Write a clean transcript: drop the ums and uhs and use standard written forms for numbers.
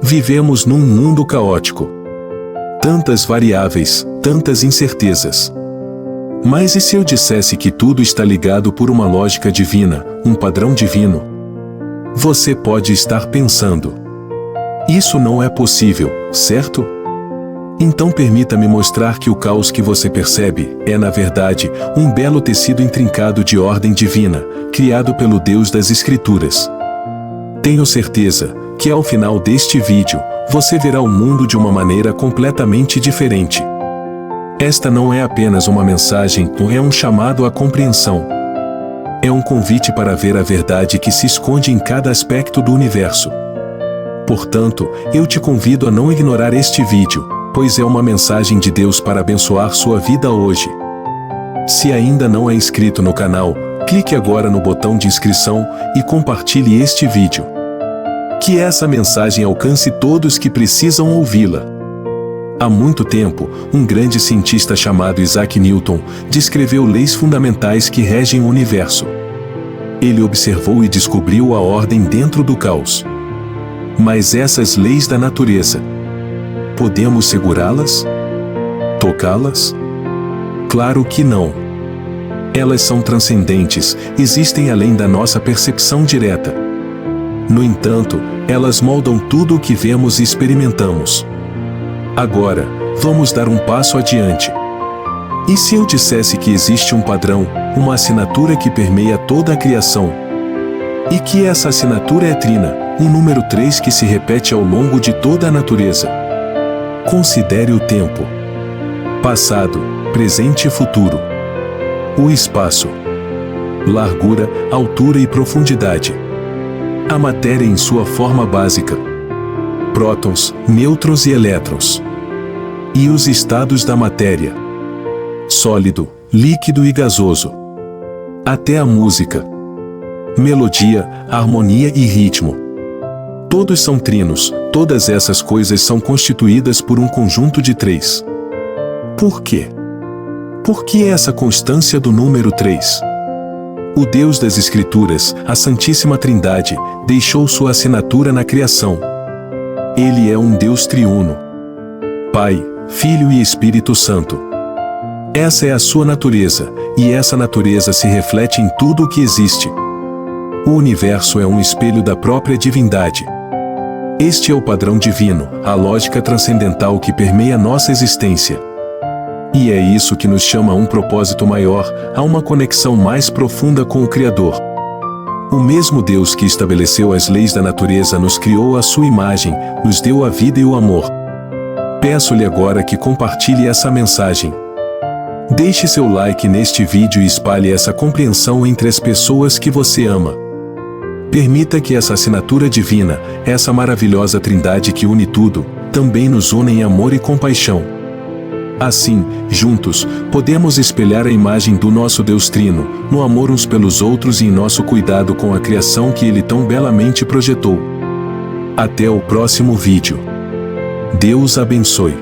Vivemos num mundo caótico. Tantas variáveis, tantas incertezas. Mas e se eu dissesse que tudo está ligado por uma lógica divina, um padrão divino? Você pode estar pensando: isso não é possível, certo? Então permita-me mostrar que o caos que você percebe é, na verdade, um belo tecido intrincado de ordem divina, criado pelo Deus das Escrituras. Tenho certeza que ao final deste vídeo, você verá o mundo de uma maneira completamente diferente. Esta não é apenas uma mensagem, é um chamado à compreensão. É um convite para ver a verdade que se esconde em cada aspecto do universo. Portanto, eu te convido a não ignorar este vídeo, pois é uma mensagem de Deus para abençoar sua vida hoje. Se ainda não é inscrito no canal, clique agora no botão de inscrição e compartilhe este vídeo. Que essa mensagem alcance todos que precisam ouvi-la. Há muito tempo, um grande cientista chamado Isaac Newton descreveu leis fundamentais que regem o universo. Ele observou e descobriu a ordem dentro do caos. Mas essas leis da natureza, podemos segurá-las? Tocá-las? Claro que não. Elas são transcendentes, existem além da nossa percepção direta. No entanto, elas moldam tudo o que vemos e experimentamos. Agora, vamos dar um passo adiante. E se eu dissesse que existe um padrão, uma assinatura que permeia toda a criação? E que essa assinatura é trina, um número 3 que se repete ao longo de toda a natureza? Considere o tempo. Passado, presente e futuro. O espaço. Largura, altura e profundidade. A matéria em sua forma básica. Prótons, nêutrons e elétrons. E os estados da matéria. Sólido, líquido e gasoso. Até a música. Melodia, harmonia e ritmo. Todos são trinos, todas essas coisas são constituídas por um conjunto de 3. Por quê? Por que essa constância do número 3? O Deus das Escrituras, a Santíssima Trindade, deixou sua assinatura na criação. Ele é um Deus triuno. Pai, Filho e Espírito Santo. Essa é a sua natureza, e essa natureza se reflete em tudo o que existe. O universo é um espelho da própria divindade. Este é o padrão divino, a lógica transcendental que permeia nossa existência. E é isso que nos chama a um propósito maior, a uma conexão mais profunda com o Criador. O mesmo Deus que estabeleceu as leis da natureza nos criou à sua imagem, nos deu a vida e o amor. Peço-lhe agora que compartilhe essa mensagem. Deixe seu like neste vídeo e espalhe essa compreensão entre as pessoas que você ama. Permita que essa assinatura divina, essa maravilhosa trindade que une tudo, também nos una em amor e compaixão. Assim, juntos, podemos espelhar a imagem do nosso Deus Trino, no amor uns pelos outros e em nosso cuidado com a criação que Ele tão belamente projetou. Até o próximo vídeo. Deus abençoe.